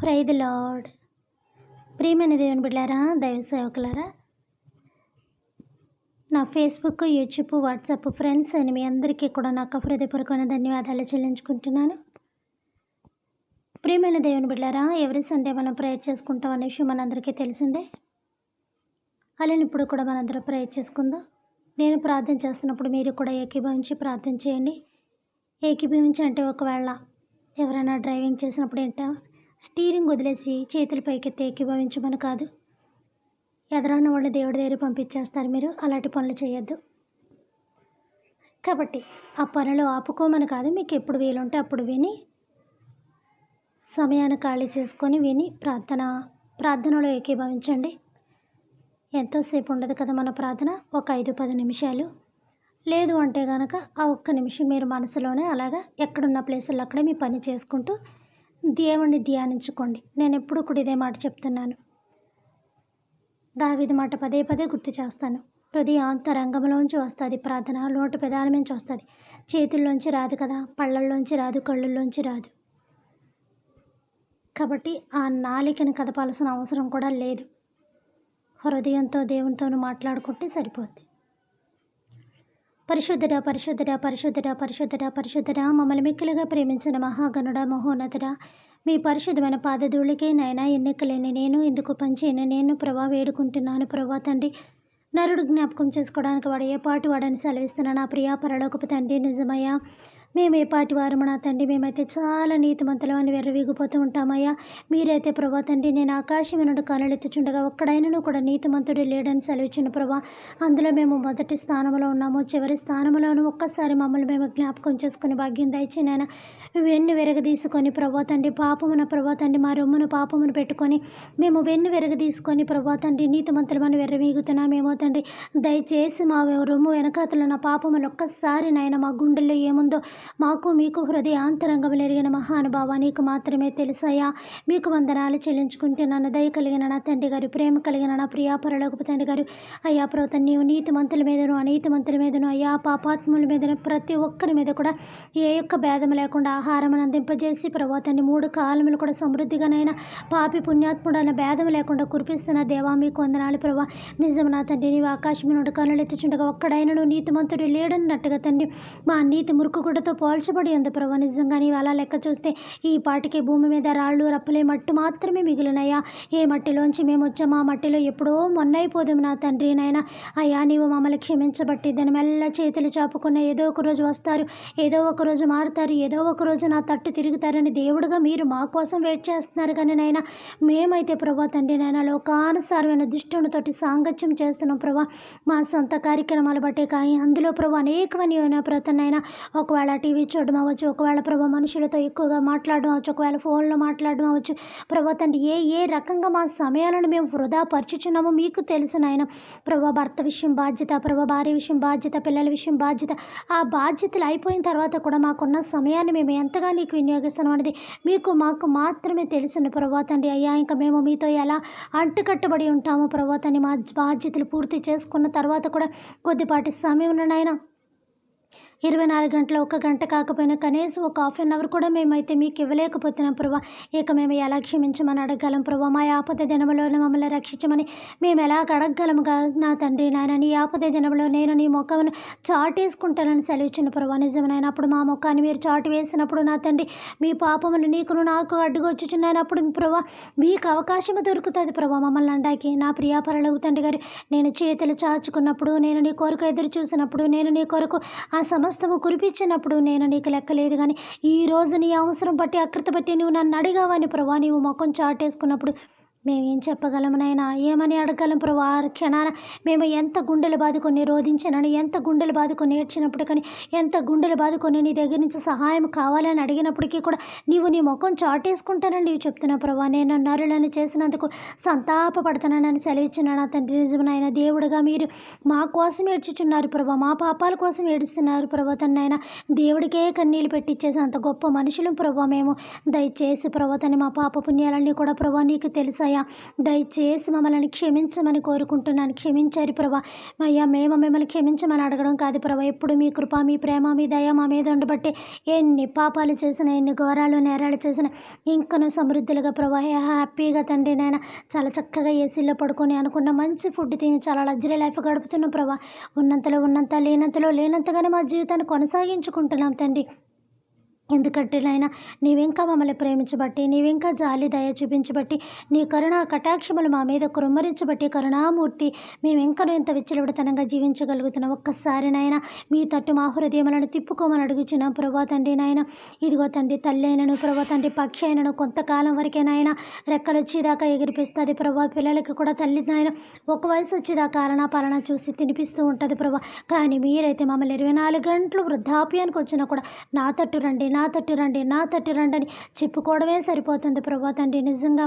Praise the lord. ప్రియమైన దేవుని బిడ్డలారా, దైవ సేవకులారా, నా ఫేస్బుక్, యూట్యూబ్, వాట్సాప్ ఫ్రెండ్స్ అని మీ అందరికీ కూడా నాకు హృదయపూర్వకమైన ధన్యవాదాలు చెల్లించుకుంటున్నాను. ప్రియమైన దేవుని బిడ్డలారా, ఎవరి సండే మనం ప్రేయర్ చేసుకుంటాం అనే విషయం మనందరికీ తెలిసిందే. అలానే ఇప్పుడు కూడా మనందరం ప్రేయర్ చేసుకుందాం. నేను ప్రార్థన చేస్తున్నప్పుడు మీరు కూడా ఏకీభవించి ప్రార్థన చేయండి. ఏకీభవించి అంటే ఒకవేళ ఎవరైనా డ్రైవింగ్ చేసినప్పుడు స్టీరింగ్ వదిలేసి చేతుల పైకెత్తి ఏకీభవించమని కాదు. ఎదురన్న వాళ్ళని దేవుడి దగ్గర పంపించేస్తారు. మీరు అలాంటి పనులు చేయొద్దు. కాబట్టి ఆ పనులు ఆపుకోమని కాదు, మీకు ఎప్పుడు వీలుంటే అప్పుడు విని సమయాన్ని ఖాళీ చేసుకొని విని ప్రార్థనలో ఏకీభవించండి. ఎంతోసేపు ఉండదు కదా మన ప్రార్థన, ఒక 5-10 నిమిషాలు. లేదు అంటే కనుక ఆ ఒక్క నిమిషం మీరు మనసులోనే అలాగా ఎక్కడున్న ప్లేసుల్లో అక్కడే మీ పని చేసుకుంటూ దేవుణ్ణి ధ్యానించుకోండి. నేను ఎప్పుడు కూడా ఇదే మాట చెప్తున్నాను. దావీదు మాట పదే పదే గుర్తు చేస్తాను. హృదయాంతరంగంలోంచి వస్తుంది ప్రార్థన, నోటి పెదాల నుంచి వస్తుంది. చేతుల్లోంచి రాదు కదా, పళ్ళల్లోంచి రాదు, కళ్ళల్లోంచి రాదు. కాబట్టి ఆ నాలికని కదపాల్సిన అవసరం కూడా లేదు. హృదయంతో దేవునితోనూ మాట్లాడుకుంటే సరిపోద్ది. పరిశుద్ధుడా, పరిశుద్ధుడా, పరిశుద్ధుడా, పరిశుద్ధుడా, పరిశుద్ధుడా, మమ్మల్ని మిక్కిలిగా ప్రేమించిన మహాగణుడా, మహోన్నతుడా, మీ పరిశుద్ధమైన పాదధూళికే నాయనా ఎన్నికలేని నేను, ఎందుకు పనిచేయని నేను ప్రభా వేడుకుంటున్నాను. ప్రభా తండ్రి, నరుడు జ్ఞాపకం చేసుకోవడానికి వాడు ఏ పాటి వాడని సెలవిస్తున్నాను. నా ప్రియా పరలోకపు తండ్రి, నిజమయ్యా మేము ఏ పాటి వారము నా తండ్రి, మేమైతే చాలా నీతిమంతులు అని వెర్రవీగిపోతూ ఉంటామయ్యా. మీరైతే ప్రభా తండ్రి, నేను ఆకాశం నుండి కనులెత్తుచుండగా ఒక్కడైనను కూడా నీతిమంతుడు లేడని సెలవిచ్చిన ప్రభా, అందులో మేము మొదటి స్థానంలో ఉన్నాము, చివరి స్థానంలోనూ ఒక్కసారి మమ్మల్ని మేము జ్ఞాపకం చేసుకుని భాగ్యం దయచేనైనా వెన్ను వెరగదీసుకొని ప్రభా తండ్రి, పాపమున ప్రభా తండ్రి మా రొమ్మును పాపమును పెట్టుకొని మేము వెన్ను వెరగదీసుకొని ప్రభా తండ్రి నీతిమంతులమని వెర్రవీగుతున్నామేమో తండ్రి. దయచేసి మా రొమ్ము వెనకాతలు నా పాపములు ఒక్కసారి నాయన మా గుండెల్లో ఏముందో మాకు మీకు హృదయాంతరంగం ఎరిగిన మహానుభావ నీకు మాత్రమే తెలుసయ్యా. మీకు వందనాలు చెల్లించుకుంటున్నాను. దయ కలిగిన నా తండ్రి గారు, ప్రేమ కలిగిన నా ప్రియా పరలోకపు తండ్రి గారు, అయ్యా ప్రభు నీవు నీతిమంతుల మీదను అనీతిమంతుల మీదను అయ్యా పాపాత్ముల మీదను ప్రతి ఒక్కరి మీద కూడా ఏ యొక్క భేదం లేకుండా ఆహారం అందింపజేసి ప్రభు తండ్రి 3 కాలములు కూడా సమృద్ధిగానైనా పాపి పుణ్యాత్ముడు అన్న భేదం లేకుండా కురిపిస్తున్న దేవా మీకు వందనాలు ప్రభా. నిజం నా తండ్రి, నీవు ఆకాశం నుండి కనులెత్తుచుండగా ఒక్కడైనను నీతిమంతుడు లేడన్నట్టుగా తండ్రి మా నీతి మురుకు గుడ్డతో పోల్చబడి ఉంది ప్రభా. నిజంగా నీవు అలా లెక్క చూస్తే ఈ పాటికి భూమి మీద రాళ్ళు రప్పలే మట్టి మాత్రమే మిగిలినయ్యా. ఏ మట్టిలోంచి మేము వచ్చాము ఆ మట్టిలో ఎప్పుడో మొన్నైపోదాము నా తండ్రి నాయన. అయ్యా నీవు మమ్మల్ని క్షమించబట్టి దాని మెల్ల చేతులు చాపుకున్న ఏదో ఒక రోజు వస్తారు, ఏదో ఒక రోజు మారుతారు, ఏదో ఒక రోజు నా తట్టు తిరుగుతారని దేవుడుగా మీరు మా కోసం వెయిట్ చేస్తున్నారు. కానీ నాయన మేమైతే ప్రభా తండ్రి నాయన లోకానుసారమైన దుష్టునితోటి సాంగత్యం చేస్తున్నాం ప్రభా. మా సొంత కార్యక్రమాలు బట్టే కానీ అందులో ప్రభా అనేకమైన ప్రతనైనా ఒకవేళ టీవీ చూడడం అవ్వచ్చు, ఒకవేళ ప్రభా మనుషులతో ఎక్కువగా మాట్లాడడం అవ్వచ్చు, ఒకవేళ ఫోన్లో మాట్లాడడం అవ్వచ్చు ప్రభా తండ్రి, ఏ రకంగా మా సమయాలను మేము వృధా పరుచుచున్నామో మీకు తెలుసు నాయన. ప్రభా భర్త విషయం బాధ్యత, ప్రభా భార్య విషయం బాధ్యత, పిల్లల విషయం బాధ్యత, ఆ బాధ్యతలు అయిపోయిన తర్వాత కూడా మాకున్న సమయాన్ని మేము ఎంతగా నీకు వినియోగిస్తున్నాం అనేది మీకు మాకు మాత్రమే తెలుసును ప్రభా తండ్రి. అయ్యా ఇంకా మేము మీతో ఎలా అంటుకట్టుబడి ఉంటామో ప్రభా తండ్రి, మా బాధ్యతలు పూర్తి చేసుకున్న తర్వాత కూడా కొద్దిపాటి సమయంలో నాయన 24 గంటలు 1 గంట కాకపోయినా కనీసం ఒక ½ అన్ అవర్ కూడా మేమైతే మీకు ఇవ్వలేకపోతున్నాం ప్రభా. ఇక మేము ఎలా క్షమించమని అడగగలం ప్రభా. మా ఆపద దినములోనే మమ్మల్ని రక్షించమని మేము ఎలా అడగగలముగా నా తండ్రి నాయన. నీ ఆపద దినంలో నేను నీ ముఖమును చాటేసుకుంటానని సెలవిచ్చిన ప్రభా. నిజమైనా అప్పుడు మా ముఖాన్ని మీరు చాటు వేసినప్పుడు నా తండ్రి మీ పాపములు నీకును నాకు అడ్డుగా వచ్చుచున్నాను. అప్పుడు ప్రభా మీకు అవకాశం దొరుకుతుంది ప్రభా మమ్మల్ని అండాకి. నా ప్రియా పరలోక తండ్రి గారు, నేను చేతులు చాచుకున్నప్పుడు, నేను నీ కొరకు ఎదురు చూసినప్పుడు, నేను నీ కొరకు ఆ సమస్తము కురిపించినప్పుడు నేను నీకు లెక్కలేదు. కానీ ఈరోజు నీ అవసరం బట్టి అకృత బట్టి నువ్వు నన్ను అడిగావని ప్రభా, నీవు ముఖం చాటేసుకున్నప్పుడు మేమేం చెప్పగలము నాయన, ఏమని అడగలం ప్రభా. ఆ క్షణాన మేము ఎంత గుండెలు బాదుకొని రోధించినాను, ఎంత గుండెలు బాదుకొని ఏడ్చినప్పుడు, కానీ ఎంత గుండెలు బాదుకొని నీ దగ్గర నుంచి సహాయం కావాలని అడిగినప్పటికీ కూడా నీవు నీ ముఖం చాటేసుకుంటానని నీవు చెప్తున్నావు ప్రభా. నేను నరులను చేసినందుకు సంతాపపడతానని సెలవిచ్చిన నా తండ్రి నిజమునైనా దేవుడుగా మీరు మా కోసం ఏడ్చుచున్నారు ప్రభా. మా పాపాల కోసం ఏడుస్తున్నారు ప్రభా. తనైనా దేవుడికే కన్నీళ్ళు పెట్టించేసి అంత గొప్ప మనుషులు ప్రభా మేము. దయచేసి ప్రభా తను మా పాప పుణ్యాలన్నీ కూడా ప్రభా నీకు తెలుసా. అయ్యా. దయచేసి మమ్మల్ని క్షమించమని కోరుకుంటున్నాను. క్షమించారు ప్రభా. అయ్యా, మేము మిమ్మల్ని క్షమించమని అడగడం కాదు ప్రభా. ఎప్పుడు మీ కృప, మీ ప్రేమ, మీ దయ మా మీద ఉండబట్టి ఎన్ని పాపాలు చేసినా, ఎన్ని ఘోరాలు నేరాలు చేసినా ఇంకనూ సమృద్ధిగా ప్రభా హ్యాపీగా తండ్రి నాయన చాలా చక్కగా ఏసీలో పడుకొని అనుకున్న మంచి ఫుడ్ తిని చాలా లగ్జరీ లైఫ్ గడుపుతున్నాం ప్రభా. ఉన్నంతలో ఉన్నంత, లేనంతలో లేనంతగానే మా జీవితాన్ని కొనసాగించుకుంటున్నాం తండ్రి. ఎందుకంటే నాయన నీవింకా మమ్మల్ని ప్రేమించబట్టి, నీవింకా జాలి దయ చూపించబట్టి, నీ కరుణా కటాక్షములు మా మీద కుమ్మరించబట్టి కరుణామూర్తి మేము ఇంకనూ ఇంత విచ్చలవిడతనంగా జీవించగలుగుతున్నాం. ఒక్కసారి నాయన మీ తట్టు మా హృదయములను తిప్పుకోమని అడుగుచున్నాం ప్రభా తండ్రి నాయన. ఇదిగో తండ్రి, తల్లి అయినను ప్రభా తండ్రి, పక్షి అయినను కొంతకాలం వరకే నాయన రెక్కలు వచ్చేదాకా ఎగిరిపిస్తుంది ప్రభా. పిల్లలకి కూడా తల్లి నాయన ఒక వయసు వచ్చేదాకా ఆలనా పాలన చూసి తినిపిస్తూ ఉంటుంది ప్రభా. కానీ మీరైతే మమ్మల్ని 24 గంటలు వృద్ధాప్యానికి వచ్చినా కూడా నా తట్టు రండి, నా తట్టు రండి, నా తట్టు రండి అని చెప్పుకోవడమే సరిపోతుంది ప్రభా తండ్రి. నిజంగా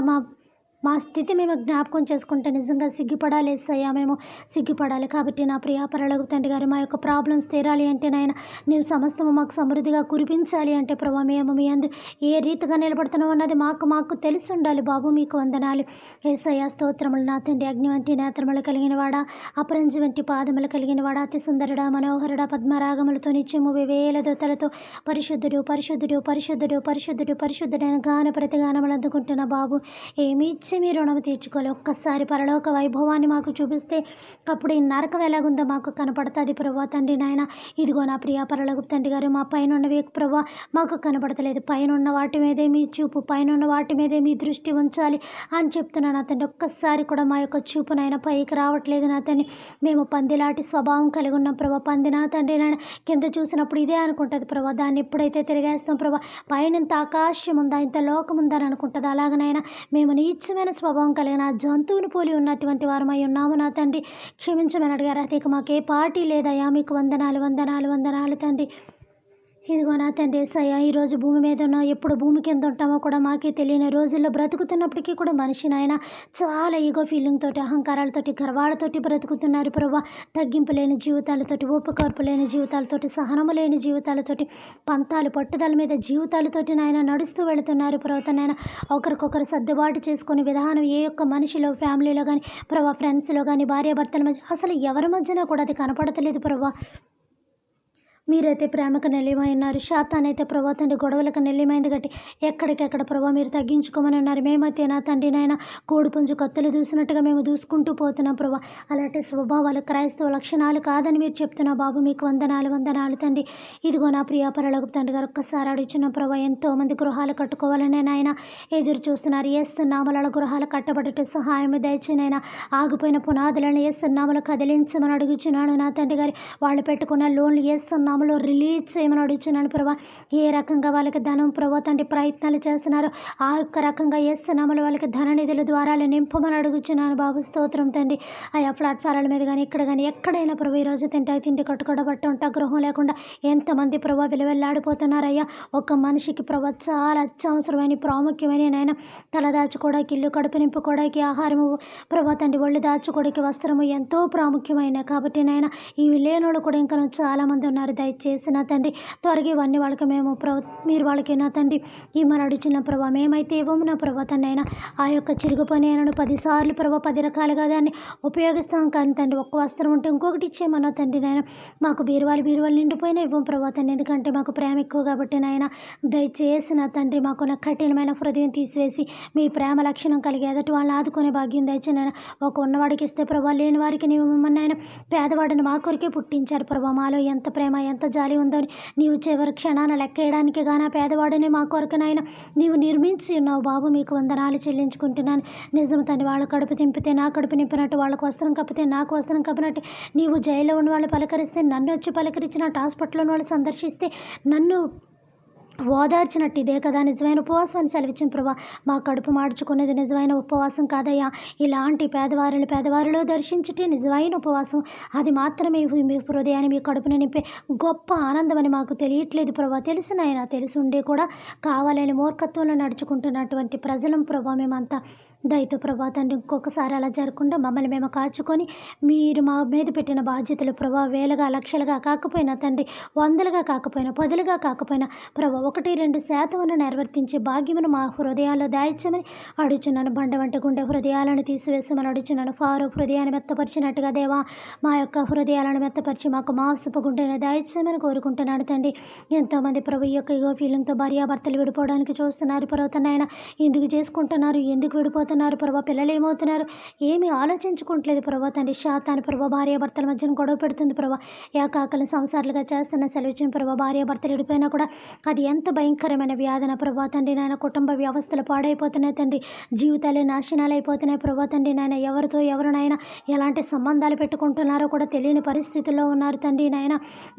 మా స్థితి మేము జ్ఞాపకం చేసుకుంటే నిజంగా సిగ్గుపడాలి యేసయ్యా. మేము సిగ్గుపడాలి. కాబట్టి నా ప్రియ పరలోక తండ్రి గారు, మా యొక్క ప్రాబ్లమ్స్ తీరాలి అంటే నాయన నీవు సమస్తము మాకు సమృద్ధిగా కురిపించాలి అంటే ప్రభా మేము మీ అందు ఏ రీతిగా నిలబడుతున్నాం అన్నది మాకు తెలిసి ఉండాలి బాబు. మీకు వందనాలు యేసయ్యా. స్తోత్రములు నా తండ్రి. అగ్ని వంటి నేత్రములు కలిగిన వాడా, అపరంజి వంటి పాదములు కలిగిన వాడా, అతి సుందరుడా, మనోహరుడా, పద్మరాగములతో నిత్యము వేవేల దూతలతో పరిశుద్ధుడు పరిశుద్ధుడు పరిశుద్ధుడు పరిశుద్ధుడు పరిశుద్ధుడైన గాన ప్రతిగానములు అందుకుంటున్న బాబు ఏమీ మీరు రుణము తీర్చుకోవాలి. ఒక్కసారి పరలోక వైభవాన్ని మాకు చూపిస్తే అప్పుడు ఈ నరకం ఎలాగుందో మాకు కనపడుతుంది ప్రభా తండ్రి నాయన. ఇదిగో నా ప్రియ పరలోక తండ్రి గారు, మా పైన ఉన్నవి ప్రభా మాకు కనపడతలేదు. పైన ఉన్న వాటి మీదే మీ చూపు, పైన ఉన్న వాటి మీదే మీ దృష్టి ఉంచాలి అని చెప్తున్నాను నా తండ్రి. ఒక్కసారి కూడా మా యొక్క చూపు నాయన పైకి రావట్లేదు నా తండ్రి. మేము పందిలాంటి స్వభావం కలిగి ఉన్నాం ప్రభా. పంది నా తండ్రి నాయన కింద చూసినప్పుడు ఇదే అనుకుంటుంది ప్రభా. దాన్ని ఎప్పుడైతే తిరిగేస్తాం ప్రభా, పైన ఇంత ఆకాశం ఉందా, ఇంత లోకం ఉందా అని అనుకుంటుంది. అలాగనైనా మేము నీచమైన స్వభావం కలిగిన జంతువుని పోలి ఉన్నటువంటి వారమై ఉన్నాము నా తండ్రి. క్షమించమని అడిగారు. అయితే ఇక మాకే పార్టీ లేదయ్యా. మీకు వందనాలు వందనాలు వందనాలు తండ్రి. ఇదిగో నా తండ్రి యేసయ్యా, ఈరోజు భూమి మీద ఉన్న ఎప్పుడు భూమి కింద ఉంటామో కూడా మాకే తెలియని రోజుల్లో బ్రతుకుతున్నప్పటికీ కూడా మనిషి నాయన చాలా ఈగో ఫీలింగ్ తోటి, అహంకారాలతోటి, గర్వాలతోటి బ్రతుకుతున్నారు ప్రభా. తగ్గింపు లేని జీవితాలతోటి, ఓపికర్పు లేని జీవితాలతోటి, సహనము లేని జీవితాలతోటి, పంతాలు పట్టుదల మీద జీవితాలతోటి నాయన నడుస్తూ వెళుతున్నారు ప్రభా. నాయన ఒకరికొకరు సర్దుబాటు చేసుకునే విధానం ఏ ఒక్క మనిషిలో, ఫ్యామిలీలో కానీ ప్రభా, ఫ్రెండ్స్లో కానీ, భార్యాభర్తల మధ్య అసలు ఎవరి మధ్యన కూడా అది కనపడతలేదు ప్రభా. మీరైతే ప్రేమకు నిలయమై ఉన్నారు. శాతానైతే ప్రభా తండ్రి గొడవలకు నిలయమైంది గట్టి ఎక్కడికెక్కడ ప్రభా మీరు తగ్గించుకోమని ఉన్నారు. మేమైతే నా తండ్రి నాయన కోడిపుంజు కత్తులు దూసినట్టుగా మేము దూసుకుంటూ పోతున్నాం ప్రభా. అలాంటి స్వభావాలు క్రైస్తవ లక్షణాలు కాదని మీరు చెప్తున్నా బాబు. మీకు వందనాలు వందనాలు తండ్రి. ఇదిగో నా ప్రియ పరలోక తండ్రి గారు, ఒక్కసారి అడుగుచున్న ప్రభా, ఎంతోమంది గృహాలు కట్టుకోవాలనే నాయన ఎదురు చూస్తున్నారు. ఏస్తున్నామల గృహాలు కట్టబడట సహాయం దయచేనైనా ఆగిపోయిన పునాదులను ఏస్తున్నామలు కదిలించమని అడుగుచున్నాను నా తండ్రి గారి. వాళ్ళు పెట్టుకున్న లోన్లు ఏస్తున్నాము రిలీజ్ చేయమని అడుగుచున్నాను ప్రభా. ఏ రకంగా వాళ్ళకి ధనం ప్రభా తండ్రి ప్రయత్నాలు చేస్తున్నారు, ఆ యొక్క రకంగా ఏస్తున్నామలు వాళ్ళకి ధన నిధుల ద్వారాలు నింపమని అడుగుచున్నాను బాబు. స్తోత్రం తండ్రి. ఆయా ప్లాట్ఫారాల మీద కానీ ఇక్కడ కానీ ఎక్కడైనా ప్రభు ఈరోజు తిండి కట్టుకోవడం బట్ట ఉంటా గృహం లేకుండా ఎంతమంది ప్రభా విలువెల్లాడిపోతున్నారయ్యా. ఒక మనిషికి ప్రభా చాలా అత్యవసరమైన ప్రాముఖ్యమైన నాయన తల దాచుకోవడానికి, ఇల్లు కడుపు నింపుకోవడానికి, ఆహారము ప్రభా తండ్రి ఒళ్ళు దాచుకోవడానికి, వస్త్రము ఎంతో ప్రాముఖ్యమైన. కాబట్టి నాయన ఇవి లేనోళ్ళు కూడా ఇంకా చాలామంది ఉన్నారు. దయచేసి నా తండ్రి త్వరగా ఇవన్నీ వాళ్ళకి మేము మీరు వాళ్ళకి నా తండ్రి ఇమ్మని అడుగుచున్న ప్రభా. మేమైతే ఇవ్వము నా ప్రభా తండ్రి. ఆ యొక్క చిరుగు పని అయినా 10 సార్లు ప్రభా 10 రకాలుగా దాన్ని ఉపయోగిస్తాం. కానీ తండ్రి ఒక్క వస్త్రం ఉంటే ఇంకొకటి ఇచ్చేయమన్నా తండ్రి నాయన. మాకు బీరువాలు నిండిపోయినా ఇవ్వం ప్రభా తండ్రి. ఎందుకంటే మాకు ప్రేమ ఎక్కువ కాబట్టి నాయన దయచేసి నా తండ్రి మాకున్న కఠినమైన హృదయం తీసివేసి మీ ప్రేమ లక్షణం కలిగి ఎదటి వాళ్ళని ఆదుకునే భాగ్యం దయచేసి నాయన. ఒక ఉన్నవాడికి ఇస్తే ప్రభా లేని వారికి నీవు మిమ్మల్ని ఆయన పేదవాడిని మా కొరికే పుట్టించారు ప్రభా. మాలో ఎంత ప్రేమ ఎంత జాలి ఉందో నీవు చివరి క్షణాన లెక్కేయడానికి గానా పేదవాడిని మా కొరకు నాయన నీవు నిర్మించి ఉన్నావు బాబు. మీకు వందనాలు చెల్లించుకుంటున్నాను. నిజం తండ్రి. వాళ్ళ కడుపు తింపితే నా కడుపు నింపినట్టు, వాళ్ళకు వస్త్రం కప్పితే నాకు వస్త్రం కప్పినట్టు, నీవు జైల్లో ఉన్న వాళ్ళు పలకరిస్తే నన్ను వచ్చి పలకరించినట్టు, హాస్పిటల్లో ఉన్న వాళ్ళు సందర్శిస్తే నన్ను ఓదార్చినట్టు ఇదే కదా నిజమైన ఉపవాసం అని సెలవిచ్చిన ప్రభా. మా కడుపు మార్చుకునేది నిజమైన ఉపవాసం కాదయ్యా. ఇలాంటి పేదవారిలో దర్శించటే నిజమైన ఉపవాసం. అది మాత్రమే మీ హృదయాన్ని, మీ కడుపుని నింపే గొప్ప ఆనందం అని మాకు తెలియట్లేదు ప్రభా. తెలిసినైనా తెలిసి ఉండే కూడా కావాలని మూర్ఖత్వంలో నడుచుకుంటున్నటువంటి ప్రజలం ప్రభా. మేమంతా దయతో ప్రభా తండ్రి ఇంకొకసారి అలా జరగకుండా మమ్మల్ని మేము కాచుకొని మీరు మా మీద పెట్టిన బాధ్యతలు ప్రభా వేలుగా లక్షలుగా కాకపోయినా తండ్రి వందలుగా కాకపోయినా పదులుగా కాకపోయినా ప్రభా 1-2% నెరవేర్తించే భాగ్యమును మా హృదయాల్లో దాయిచ్చమని అడుచున్నాను. బండ వంటి గుండె హృదయాలను తీసివేసామని అడుచున్నాను. ఫారో హృదయాన్ని మెత్తపరిచినట్టుగా దేవా మా యొక్క హృదయాలను మెత్తపరిచి మాకు మాంసపు గుండెని దాయిచ్చమని కోరుకుంటున్నాను తండ్రి. ఎంతోమంది ప్రభు ఈ యొక్క ఇగో ఫీలింగ్తో భార్యాభర్తలు విడిపోవడానికి చూస్తున్నారు పర్వతనైనా. ఎందుకు చేసుకుంటున్నారు, ఎందుకు విడిపోతున్నారు ప్రభా, పిల్లలు ఏమవుతున్నారు, ఏమీ ఆలోచించుకోవట్లేదు ప్రభా తండ్రి. శాతాన్ని ప్రభా భార్యాభర్తల మధ్యన గొడవ పెడుతుంది ప్రభా. ఏకాకలను సంసారాలుగా చేస్తున్న సెలవిచ్చిన ప్రభా భార్యాభర్తలు విడిపోయినా కూడా అది ఎంత భయంకరమైన వ్యాధన ప్రభా తండ్రి నాయన. కుటుంబ వ్యవస్థలు పాడైపోతున్నాయి తండ్రి, జీవితాలే నాశనాలు అయిపోతున్నాయి ప్రభా తండ్రి నాయన. ఎవరితో ఎవరినైనా ఎలాంటి సంబంధాలు పెట్టుకుంటున్నారో కూడా తెలియని పరిస్థితుల్లో ఉన్నారు తండ్రి నాయన.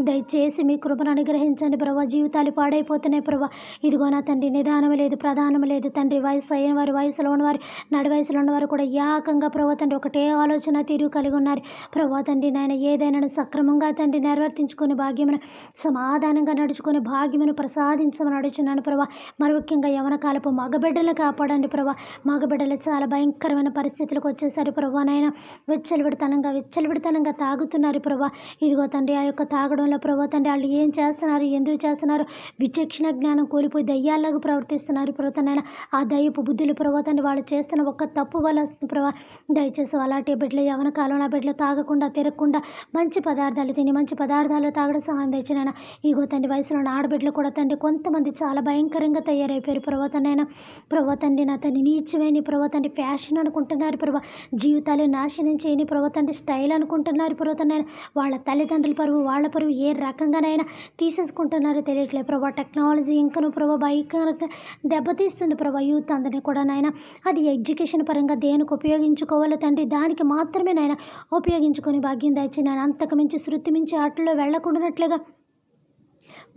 దయచేసి మీ కృపను అనుగ్రహించండి ప్రభా. జీవితాలు పాడైపోతున్నాయి ప్రభా. ఇదిగో నా తండ్రి నిదానం లేదు, ప్రధానం లేదు తండ్రి. వయసు అయిన వారు, వయసులో ఉన్నవారు, నడి వయసులో ఉన్నవారు కూడా ఏకంగా ప్రభా తండ్రి ఒకటే ఆలోచన తీరు కలిగి ఉన్నారు ప్రభా తండ్రి నాయన. ఏదైనా సక్రమంగా తండ్రి నెరవేర్తించుకుని భాగ్యమును, సమాధానంగా నడుచుకుని భాగ్యమును ప్రసాదించమని అడుగుచున్నాను ప్రభా. మరి ముఖ్యంగా యవన కాలపు మగబిడ్డలు కాపాడండి ప్రభా. మగబిడ్డలు చాలా భయంకరమైన పరిస్థితులకు వచ్చేసరి ప్రభా నాయన. విచ్చలవిడితనంగా తాగుతున్నారు ప్రభా. ఇదిగో తండ్రి ఆ యొక్క తాగడంలో ప్రభా తండ్రి వాళ్ళు ఏం చేస్తున్నారు, ఎందుకు చేస్తున్నారు, విచక్షణ జ్ఞానం కోల్పోయి దయ్యాల్లాగా ప్రవర్తిస్తున్నారు ప్రభా నాయన. ఆ దయ్యపు బుద్ధులు ప్రభా తండ్రి వాళ్ళు చేస్తున్న ఒక్క తప్పు వల్ల వస్తుంది ప్రభా. దయచేసి అలాంటి బిడ్డలు యవన కాలంలో బిడ్డలు తాగకుండా తిరగకుండా మంచి పదార్థాలు తిని మంచి పదార్థాలు తాగడం సహాయం తెచ్చినాయన. ఇగో తండ్రి వయసులో ఉన్న ఆడబిడ్డలు కూడా తండ్రి కొంతమంది చాలా భయంకరంగా తయారైపోయారు ప్రభా తండ్రి. ప్రభా తండ్రి నా తండ్రి నీచమేని ప్రభా తండ్రి ఫ్యాషన్ అనుకుంటున్నారు ప్రభా. జీవితాలు నాశనం చేయని ప్రభా తండ్రి స్టైల్ అనుకుంటున్నారు ప్రభా తండ్రి. వాళ్ళ తల్లిదండ్రుల పరువు, వాళ్ళ పరువు ఏ రకంగానైనా తీసేసుకుంటున్నారో తెలియట్లేదు ప్రభా. టెక్నాలజీ ఇంకను ప్రభా భయంకరంగా దెబ్బతీస్తుంది ప్రభా యూత్ అందరినీ కూడా నాయన. అది ఎడ్యుకేషన్ పరంగా దేనికి ఉపయోగించుకోవాలో తండ్రి దానికి మాత్రమే నాయన ఉపయోగించుకొని భాగ్యం దాచి నేను అంతకు మించి శృతి మించి ఆటల్లో వెళ్ళకుండానట్లుగా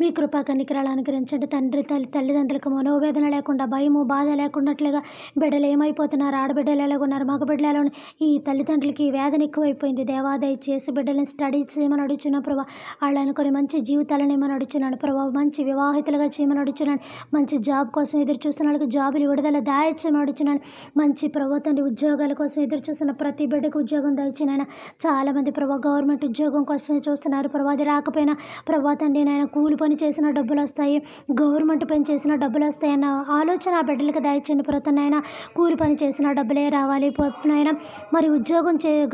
మీ కృపా కనికరాలు అనుగ్రహించండి తండ్రి. తల్లిదండ్రులకు మనోవేదన లేకుండా, భయము బాధ లేకున్నట్లుగా బిడ్డలు ఏమైపోతున్నారు, ఆడబిడ్డలు ఎలాగున్నారు, మగబిడ్డలు ఎలా ఉన్నారు, ఈ తల్లిదండ్రులకి వేదన ఎక్కువైపోయింది. దేవాదయ చేసి బిడ్డలను స్టడీ చేయమని అడుగుచున్నాను ప్రభా. వాళ్ళు అనుకుని మంచి జీవితాలను ఏమని అడుగుచున్నాను ప్రభా. మంచి వివాహితులుగా చేయమని అడుగుచున్నాను. మంచి జాబ్ కోసం ఎదురు చూస్తున్న వాళ్ళకి జాబులు విడుదల దాయచ్చమని అడుగుచున్నాను. మంచి ప్రభా తండ్రి ఉద్యోగాల కోసం ఎదురు చూస్తున్న ప్రతి బిడ్డకు ఉద్యోగం దాయిచ్చినాయన. చాలామంది ప్రభా గవర్నమెంట్ ఉద్యోగం కోసమే చూస్తున్నారు ప్రభా. అది రాకపోయినా ప్రభా తండ్రి నాయన కూలి పని చేసిన డబ్బులు వస్తాయి, గవర్నమెంట్ పని చేసిన డబ్బులు వస్తాయన్న ఆలోచన ఆ బిడ్డలకు దాయిచ్చండి ప్రభుత్వం. కూలి పని చేసిన డబ్బులే రావాలి నాయన. మరి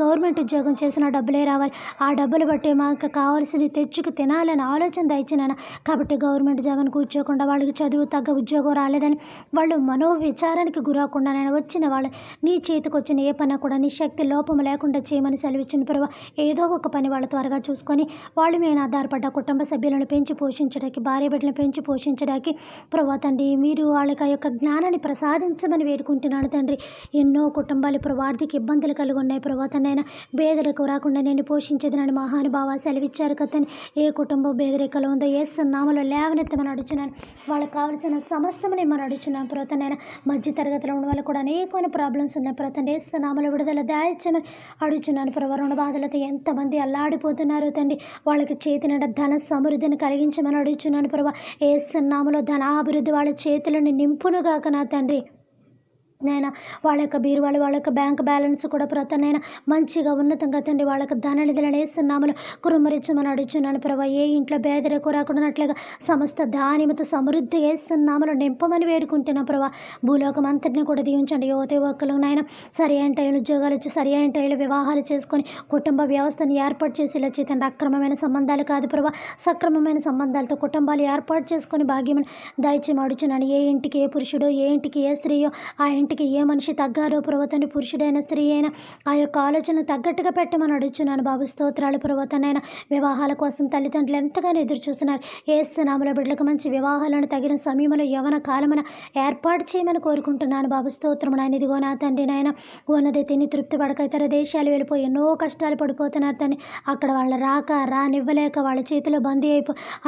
గవర్నమెంట్ ఉద్యోగం చేసిన డబ్బులే రావాలి. ఆ డబ్బులు బట్టి మాకు కావాల్సినవి తెచ్చుకు తినాలని ఆలోచన దాయిచ్చినాను. కాబట్టి గవర్నమెంట్ జాబ్ని కూర్చోకుండా వాళ్ళకి చదువు తగ్గ ఉద్యోగం రాలేదని వాళ్ళు మనోవిచారానికి గురవకుండా నేను వచ్చిన వాళ్ళు నీ చేతికి వచ్చిన ఏ పని కూడా నీ శక్తి లోపం లేకుండా చేయమని సెలవిచ్చిన ప్రభావ. ఏదో ఒక పని వాళ్ళ త్వరగా చూసుకొని వాళ్ళు మేము ఆధారపడ్డ కుటుంబ సభ్యులను పెంచి పోషించడానికి, భార్య బిడ్డలను పెంచి పోషించడానికి ప్రభా తండ్రి మీరు వాళ్ళకి ఆ యొక్క జ్ఞానాన్ని ప్రసాదించమని వేడుకుంటున్నాను తండ్రి. ఎన్నో కుటుంబాలు ప్రభా ఆర్థిక ఇబ్బందులు కలిగి ఉన్నాయి ప్రభా తండ్రి. పేదరికం రాకుండా నేను పోషించేది నన్ను మహానుభావ సెలవిచ్చారు కదని. ఏ కుటుంబం పేదరికలో ఉందో యేసు నామములో లేవనెత్తమని అడుగుతున్నాను. వాళ్ళకి కావాల్సిన సమస్తమని మనం అడుగుతున్నాను ప్రభా తండ్రి. మధ్య తరగతిలో ఉన్న వాళ్ళు కూడా అనేకమైన ప్రాబ్లమ్స్ ఉన్నాయి ప్రభా తండ్రి. యేసు నామములో విడుదల దాయిచ్చమని అడుగుతున్నాను ప్రభా. రుణ బాధలతో ఎంతమంది అల్లాడిపోతున్నారు తండ్రి. వాళ్ళకి చేతి నిండా ధన సమృద్ధిని కలిగించమని అడుగుచున్నాను ప్రభా. యేసు నామములో ధనాభివృద్ధి వాళ్ళ చేతులను నింపునుగాక నా తండ్రి. నైనా వాళ్ళ యొక్క బీరువాళ్ళు, వాళ్ళ యొక్క బ్యాంక్ బ్యాలెన్స్ కూడా ప్రతనైనా మంచిగా ఉన్నతంగా తండ్రి వాళ్ళకి ధననిధులను వేస్తున్నాములు కురుమరించమని అడుగుచున్నాను ప్రభా. ఏ ఇంట్లో పేదరికం రాకుండానట్లుగా సమస్త ధాన్యముతో సమృద్ధి వేస్తున్నాములు నింపమని వేడుకుంటున్నాం ప్రభా. భూలోకం అంతటిని కూడా దీవించండి. యువతి ఒక్కరు నాయన సరి అయిన టైంలో ఉద్యోగాలు ఇచ్చి సరి అయిన టైంలో వివాహాలు చేసుకొని కుటుంబ వ్యవస్థను ఏర్పాటు చేసి ఇలా చేతండి. అక్రమమైన సంబంధాలు కాదు ప్రభా, సక్రమమైన సంబంధాలతో కుటుంబాలు ఏర్పాటు చేసుకొని భాగ్యమని దయచేసి అడుగుచున్నాను. ఏ ఇంటికి ఏ పురుషుడో, ఏ ఇంటికి ఏ స్త్రీయో, ఆ ఇంటికి ఏ మనిషి తగ్గారో ప్రభుత్వాన్ని, పురుషుడైన స్త్రీ అయినా ఆ యొక్క ఆలోచన తగ్గట్టుగా పెట్టమని అడుగుచున్నాను బాబు. స్తోత్రాలు ప్రభుత్వనైనా. వివాహాల కోసం తల్లిదండ్రులు ఎంతగానో ఎదురు చూస్తున్నారు. యేసు నామములో బిడ్డలకు మంచి వివాహాలను తగిన సమయంలో యవన కాలమున ఏర్పాటు చేయమని కోరుకుంటున్నాను బాబు. స్తోత్రము నాయన. ఇదిగో నా తండ్రి నాయన ఉన్నది తిని తృప్తి పడక ఇతర దేశాలు వెళ్ళిపోయి ఎన్నో కష్టాలు పడిపోతున్నారు తండ్రి. అక్కడ వాళ్ళ రానివ్వలేక వాళ్ళ చేతిలో బందీ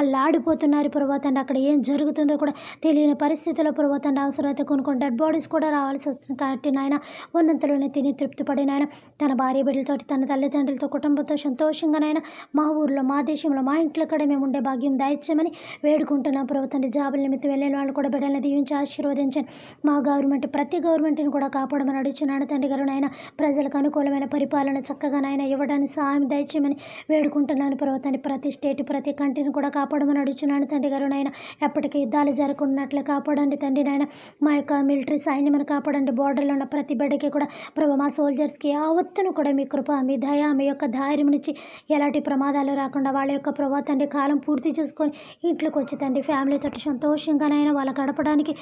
అల్లాడిపోతున్నారు ప్రభుత్వండి. అక్కడ ఏం జరుగుతుందో కూడా తెలియని పరిస్థితిలో ప్రభుత్వండి. అవసరమైతే కొన్ని డెడ్ బాడీస్ కూడా రావాలి రావాల్సి వస్తుంది కాబట్టి నాయన ఉన్నంతలోనే తిని తృప్తి పడి నాయన తన భార్య బిడ్డలతో తన తల్లిదండ్రులతో కుటుంబంతో సంతోషంగా నాయన మా ఊర్లో మా దేశంలో మా ఇంట్లో కూడా మేము ఉండే భాగ్యం దాయిచ్చమని వేడుకుంటున్నాం ప్రభు తండ్రి. జాబుల నిమిత్తం వెళ్ళిన వాళ్ళు కూడా బిడ్డలను దీవించి ఆశీర్వదించండి. మా గవర్నమెంట్ ప్రతి గవర్నమెంట్ని కూడా కాపాడమని అడుగుచున్నాను తండ్రి గారు నాయన. ప్రజలకు అనుకూలమైన పరిపాలన చక్కగా నాయన ఇవ్వడానికి సహాయం దయచేయమని వేడుకుంటున్నాను ప్రభు తండ్రి. ప్రతి స్టేట్ ప్రతి కంట్రీని కూడా కాపాడమని అడుగుచున్నాను తండ్రి గారు నాయన. ఎప్పటికీ యుద్ధాలు జరగకున్నట్లు కాపాడండి తండ్రి నాయన. మా యొక్క మిలిటరీ సైన్యమని కాపాడండి. బోర్డర్లో ఉన్న ప్రతి బిడ్డకి కూడా ప్రభు మా సోల్జర్స్కి యావత్తును కూడా మీ కృప మీ దయ మీ యొక్క ధైర్యం నుంచి ఎలాంటి ప్రమాదాలు రాకుండా వాళ్ళ యొక్క ప్రభు తండ్రి కాలం పూర్తి చేసుకొని ఇంట్లోకి వచ్చి తండ్రి ఫ్యామిలీతో సంతోషంగానైనా వాళ్ళ గడపడానికి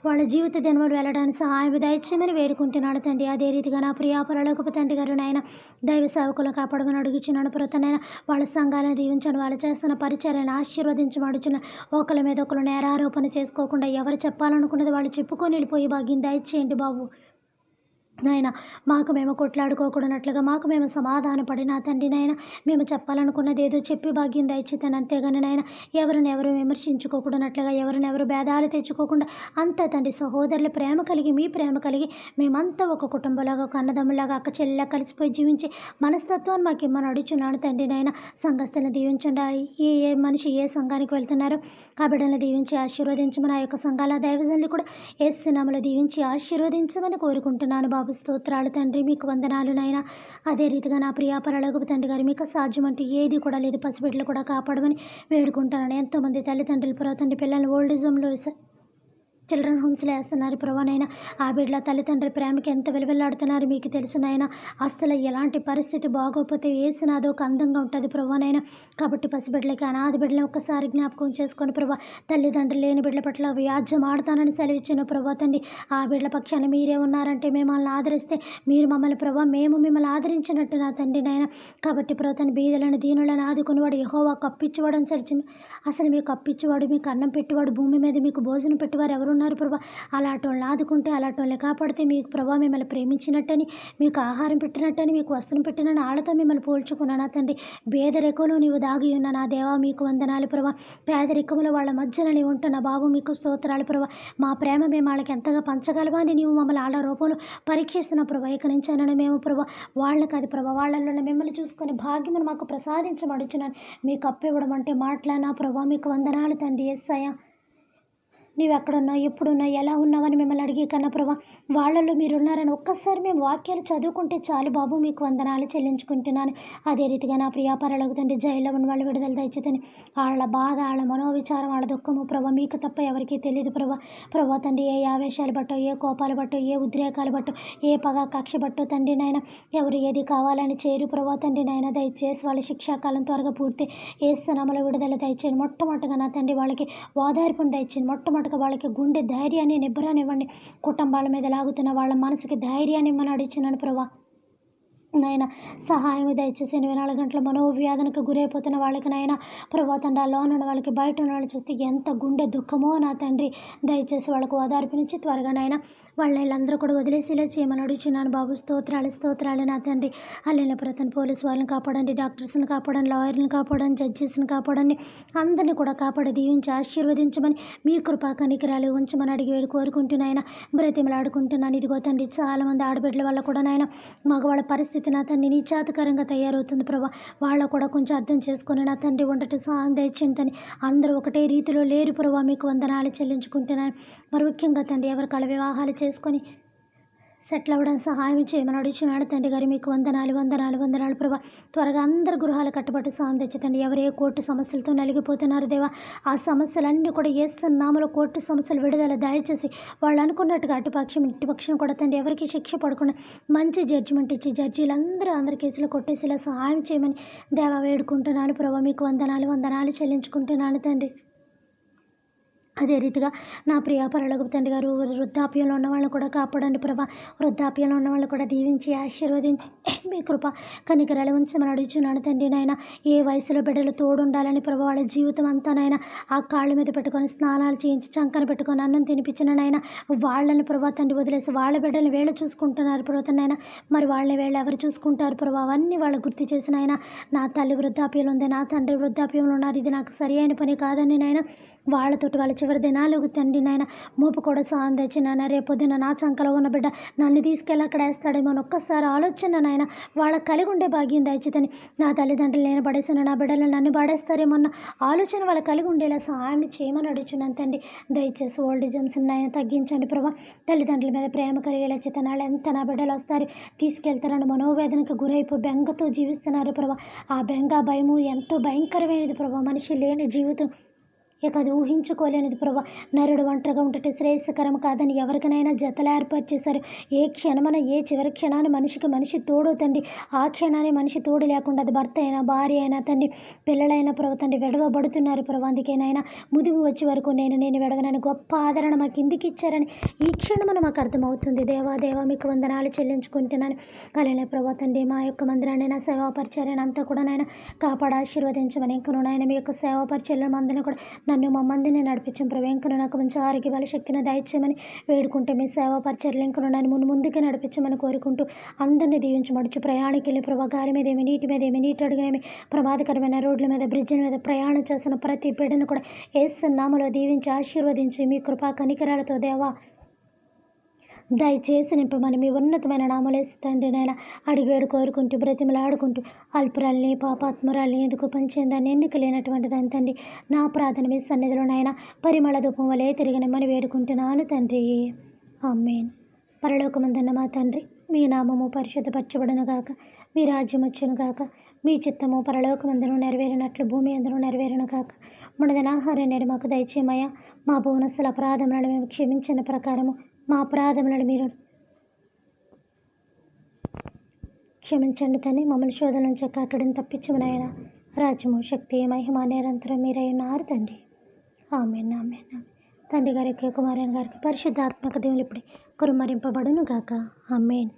వాళ్ళ జీవిత దినములు వెళ్ళడానికి సహాయం దయచేయమని వేడుకుంటున్నాడు తండ్రి. అదే రీతిగా నా ప్రియాపరలోకపు తండ్రి గారు నాయన దైవ సేవకులను కాపాడమని అడుగుచున్నాను ప్రతనైనా. వాళ్ళ సంఘాలను దీవించండి. వాళ్ళు చేస్తున్న పరిచర్యను ఆశీర్వదించమడుచున్న ఒకరి మీద ఒకరు నేరారోపణ చేసుకోకుండా ఎవరు చెప్పాలనుకున్నది వాళ్ళు చెప్పుకొని వెళ్ళిపోయి భాగ్యం దయచేయండి బాబు నాయన. మాకు మేము కొట్లాడుకోకూడనట్లుగా మాకు మేము సమాధాన పడిన తండ్రి నాయన. మేము చెప్పాలనుకున్నది ఏదో చెప్పి భాగ్యం దయచేతాను అంతేగాని నాయన ఎవరు విమర్శించుకోకూడనట్లుగా ఎవరు భేదాలు తెచ్చుకోకుండా అంతా తండ్రి సహోదరుల ప్రేమ కలిగి మీ ప్రేమ కలిగి మేమంతా ఒక కుటుంబంలాగా ఒక అన్నదమ్ములాగా అక్క చెల్లెలా కలిసిపోయి జీవించి మనస్తత్వాన్ని మాకు ఇమ్మని అడుగుచున్నాను తండ్రి నాయన. సంఘస్థలను దీవించండి. ఏ మనిషి ఏ సంఘానికి వెళ్తున్నారో ఆ బిడ్డలను దీవించి ఆశీర్వదించమని ఆ యొక్క సంఘాల దైవజనులు కూడా యేసునామములో దీవించి ఆశీర్వదించమని కోరుకుంటున్నాను బాబు. స్తోత్రాలు తండ్రి మీకు వందనాలు నాయన. అదే రీతిగా నా ప్రియాపరలోకపు తండ్రి గారు మీకు సాధ్యం అంటే ఏది కూడా లేదు. పసిబిడ్డలు కూడా కాపాడమని వేడుకుంటున్నాను. ఎంతోమంది తల్లిదండ్రులు ప్రభు తండ్రి పిల్లలు ఓల్డేజంలో చిల్డ్రన్ హోమ్స్లో వేస్తున్నారు ప్రభానైనా. ఆ బిడ్డల తల్లిదండ్రుల ప్రేమకి ఎంత విలువలాడుతున్నారు మీకు తెలుసు నాయన. అసలు ఎలాంటి పరిస్థితి బాగోకపోతే వేసినదో ఒక అందంగా ఉంటుంది ప్రభానైనా. కాబట్టి పసిబిడ్డలకి అనాథ బిడ్డలు ఒక్కసారి జ్ఞాపకం చేసుకొని ప్రభా తల్లిదండ్రులు లేని బిడ్డల పట్ల వ్యాజ్యం ఆడతానని సెలవిచ్చిన ప్రభా తండ్రి. ఆ బిడ్డల పక్షాన మీరే ఉన్నారంటే మిమ్మల్ని ఆదరిస్తే మీరు మమ్మల్ని ప్రభా మేము మిమ్మల్ని ఆదరించినట్టు నా తండ్రి నాయన. కాబట్టి ప్రభా తన బీదలను దీనులను ఆదుకునేవాడు యెహోవా కప్పిచ్చేవాడు అని సరిచింది. అసలు మీకు కప్పిచ్చేవాడు మీకు అన్నం పెట్టేవాడు భూమి మీద మీకు భోజనం పెట్టేవారు ఎవరు ఉన్నారు ప్రభా. అలాంటి వాళ్ళని ఆదుకుంటే అలాంటి వాళ్ళని కాపాడితే మీకు ప్రభా మిమ్మల్ని ప్రేమించినట్టని మీకు ఆహారం పెట్టినట్టని మీకు వస్త్రం పెట్టినని వాళ్ళతో మిమ్మల్ని పోల్చుకున్నాను తండ్రి. పేదరికంలో నీవు దాగి ఉన్న నా దేవా మీకు వందనాలు ప్రభా. పేదరికంలో వాళ్ళ మధ్యన నీవు ఉంటున్న బాబు మీకు స్తోత్రాలు ప్రభా. మా ప్రేమ మేము వాళ్ళకి ఎంతగా పంచగలవా అని నీవు మమ్మల్ని ఆడ రూపంలో పరీక్షిస్తున్న ప్రభా. ఇక నుంచానని మేము ప్రభా వాళ్ళకి అది ప్రభా వాళ్ళల్లో మిమ్మల్ని చూసుకొని భాగ్యమును మాకు ప్రసాదించమడుచున్నాను. మీకు అప్పివ్వడం అంటే మాట్లాడినా ప్రభా మీకు వందనాలు తండ్రి. యేసయ్య నీవు ఎక్కడున్నావు ఎప్పుడున్నావు ఎలా ఉన్నావని మిమ్మల్ని అడిగి కన్నా ప్రభా వాళ్ళల్లో మీరు ఉన్నారని ఒక్కసారి మేము వాక్యాలు చదువుకుంటే చాలు బాబు మీకు వందనాలు చెల్లించుకుంటున్నాను. అదే రీతిగా నా ప్రియాపరలోకి తండ్రి జైల్లో ఉన్న వాళ్ళు విడుదల తెచ్చుతని వాళ్ళ బాధ వాళ్ళ మనోవిచారం వాళ్ళ దుఃఖము ప్రభా మీకు తప్ప ఎవరికీ తెలియదు ప్రభా తండ్రి. ఏ ఆవేశాలు బట్టో ఏ కోపాలు బట్టో ఏ ఉద్రేకాలు బట్టో ఏ పగ కక్ష బట్టో తండ్రి నాయన ఎవరు ఏది కావాలని చేరు ప్రభా తండ్రి నాయన దయచేసి వాళ్ళ శిక్షాకాలం త్వరగా పూర్తి యేసునామములో విడుదల దయచేయండి. మొట్టమొదటిగా నా తండ్రి వాళ్ళకి ఓదార్పును దయచేయండి. మొట్టమొదటిగా వాళ్ళకి గుండె ధైర్యాన్ని నిబ్బరాన్ని ఇవ్వండి. కుటుంబాల మీద లాగుతున్న వాళ్ళ మనసుకి ధైర్యాన్ని ఇమ్మని అడిగినాను ప్రభా నాయన. సహాయం దయచేసి 24 గంటల మనోవ్యాధనకు గురైపోతున్న వాళ్ళకి నాయన ప్రభా తండ్రి ఆ లోన వాళ్ళకి బయట ఉన్న వాళ్ళు చూస్తే ఎంత గుండె దుఃఖమో నా తండ్రి. దయచేసి వాళ్ళకు ఓదార్పు నుంచి త్వరగా నాయన వాళ్ళందరూ కూడా వదిలేసేలా చేయమని అడుగుచున్నాను బాబు. స్తోత్రాలు నా తండ్రి. అల్లెల ప్రతను పోలీసు వాళ్ళని కాపాడండి, డాక్టర్స్ని కాపాడండి, లాయర్లను కాపాడండి, జడ్జెస్ని కాపాడండి, అందరినీ కూడా కాపాడి దీవించి ఆశీర్వదించమని మీ కృపా కనికరాలు ఉంచమని అడిగి వేడి కోరుకుంటున్నాయన బ్రతిమలాడుకుంటున్నాను. ఇదిగో తండ్రి చాలామంది ఆడబిడ్డల వల్ల కూడా నాయన మగవాళ్ళ పరిస్థితి నా తండ్రి నీచాతకరంగా తయారవుతుంది ప్రభా. వాళ్ళ కూడా కొంచెం అర్థం చేసుకొని నా తండ్రి ఉండటం సహాయం దయచేయండి. అందరూ ఒకటే రీతిలో లేరు ప్రభా మీకు వందనాలు చెల్లించుకుంటున్నాను. మరి ముఖ్యంగా తండ్రి ఎవరి కళ వివాహాలు చేసుకొని సెటిల్ అవ్వడం సహాయం చేయమని అడుగుచున్నాడు తండ్రి గారు మీకు వందనాలు ప్రభా. త్వరగా అందరు గృహాలు కట్టుబట్టి సాయం తెచ్చుతండి. ఎవరే కోర్టు సమస్యలతో నలిగిపోతున్నారు దేవా ఆ సమస్యలన్నీ కూడా యేసునామములో కోర్టు సమస్యలు విడుదల దయచేసి వాళ్ళు అనుకున్నట్టుగా అటుపక్షం ఇటుపక్షం కూడా తండ్రి ఎవరికి శిక్ష పడకుండా మంచి జడ్జిమెంట్ ఇచ్చి జడ్జీలందరూ అందరి కేసులు కొట్టేసేలా సహాయం చేయమని దేవా వేడుకుంటున్నాను ప్రభా మీకు వందనాలు చెల్లించుకుంటున్నాను తండ్రి. అదే రీతిగా నా ప్రియాపరలోకపు తండ్రి గారు వృద్ధాప్యంలో ఉన్న వాళ్ళని కూడా కాపాడండి ప్రభా. వృద్ధాప్యంలో ఉన్న వాళ్ళని కూడా దీవించి ఆశీర్వదించి మీ కృప కనికరాలు ఉంచమని అడుగుచున్నాను తండ్రి నాయన. ఏ వయసులో బిడ్డలు తోడుండాలని ప్రభా వాళ్ళ జీవితం అంతా నాయన ఆ కాళ్ళ మీద పెట్టుకొని స్నానాలు చేయించి చంకన పెట్టుకొని అన్నం తినిపించిన నాయన వాళ్ళని ప్రభా తండ్రి వదిలేసి వాళ్ళ బిడ్డలు వేళ చూసుకుంటున్నారు ప్రభా నాయన. మరి వాళ్ళని వేళ ఎవరు చూసుకుంటారు ప్రభా అవన్నీ వాళ్ళు గుర్తు చేసిన ఆయన నా తల్లి వృద్ధాప్యంలో ఉంది, నా తండ్రి వృద్ధాప్యంలో ఉన్నారు, ఇది నాకు సరి అయిన పని కాదని నాయన వాళ్ళతోటి వాళ్ళ చివరి దినాలు తండ్రి నాయన మోపు కూడా సాయం తెచ్చి నాయన రేపొద్దున నా చంకలో ఉన్న బిడ్డ నన్ను తీసుకెళ్ళి అక్కడ వేస్తాడేమో అని ఒక్కసారి ఆలోచన నాయన వాళ్ళకి కలిగి ఉండే భాగ్యం దయచేతని నా తల్లిదండ్రులు నేను పడేసాను నా బిడ్డలు నన్ను పడేస్తారేమో అన్న ఆలోచన వాళ్ళకి కలిగి ఉండేలా సహాయం చేయమని అడుగుచున్నాను తండ్రి. దయచేసి ఓల్డిజమ్స్ నాయన తగ్గించండి ప్రభా. తల్లిదండ్రుల మీద ప్రేమ కలిగేలా చేతనాలు ఎంత నా బిడ్డలు వస్తారు తీసుకెళ్తారని మనోవేదనకు గురైపో బెంగతో జీవిస్తున్నారు ప్రభా. ఆ బెంగ భయము ఎంతో భయంకరమైనది ప్రభా. మనిషి లేని జీవితం ఇక అది ఊహించుకోలేనిది ప్రభా. నరుడు ఒంటరిగా ఉంటే శ్రేయస్కరం కాదని ఎవరికైనా జతలు ఏర్పాటు చేశారు. ఏ క్షణమైన ఏ చివరి క్షణాన్ని మనిషి తోడు తండ్రి. ఆ క్షణాన్ని మనిషి తోడు లేకుండా అది భర్త అయినా భార్య అయినా తండ్రి పిల్లలైనా ప్రభు తండ్రి విడవబడుతున్నారు ప్రభు. అందుకేనైనా ముదిమి వచ్చే వరకు నేను విడవనని గొప్ప ఆదరణ మాకు ఇందుకు ఇచ్చారని ఈ క్షణం మాకు అర్థమవుతుంది. దేవా మీకు వందనాలు చెల్లించుకుంటున్నాను. అలానే ప్రభు తండ్రి మా యొక్క మందిరాన్ని నా సేవా పరిచర్యను అంతా కూడా నాయన కాపాడ ఆశీర్వదించమని ఇంకను నాయన మీ యొక్క సేవా పరిచర్యలను అందరినీ కూడా నన్ను మా మందిని నడిపించిన ప్రభు. ఇంకను నాకు మంచి ఆరోగ్య బల శక్తిని దయచేయమని వేడుకుంటూ మీ సేవా పరిచర్యలు ఇంకను నన్ను ముందుకు నడిపించమని కోరుకుంటూ అందరినీ దీవించమడుచు ప్రయాణికుల్ని ప్రభు గాలి మీద ఏమి నీటి మీద ఏమి నీటి అడుగునేమి ప్రమాదకరమైన రోడ్ల మీద బ్రిడ్జిల మీద ప్రయాణం చేస్తున్న ప్రతి బిడ్డను కూడా యేసు నామములో దీవించి ఆశీర్వదించి మీ కృపా కనికరాలతో దేవా దయచేసి నింపమని మీ ఉన్నతమైన నామలేసి తండ్రి నాయన అడిగేడు కోరుకుంటూ బ్రతిమలాడుకుంటూ అల్పురాల్ని పాపాత్మరాల్ని ఎందుకు పంచేదాన్ని ఎన్నిక లేనటువంటి దాని తండ్రి నా ప్రార్థన మీ సన్నిధిలో నాయన పరిమళ ధూపం వలె తిరిగినమ్మని వేడుకుంటున్నాను తండ్రి. ఆమేన్. పరలోకమందున్న మా తండ్రి మీ నామము పరిశుద్ధపరచబడును గాక. మీ రాజ్యం వచ్చును గాక. మీ చిత్తము పరలోకమందును నెరవేరినట్లు భూమి అందును నెరవేరును గాక. మనదిన ఆహారం నేడు మాకు దయచేయమయ్యా. మా బోనస్సుల అపరాధములను మేము క్షమించిన ప్రకారము మా అపరాధములను మీరు క్షమించండి తండ్రి. మమ్మల్ని శోధన నుంచి కట్టడిని తప్పించమనైనా రాజ్యము శక్తి మహిమ నిరంతరం మీరై ఉన్నారు తండ్రి. ఆమేన్ ఆమేన్. తండ్రి గారికి కుమారుని గారికి పరిశుద్ధాత్మక దేవులు ఇప్పుడు కురుమరింపబడును గాక. ఆమేన్.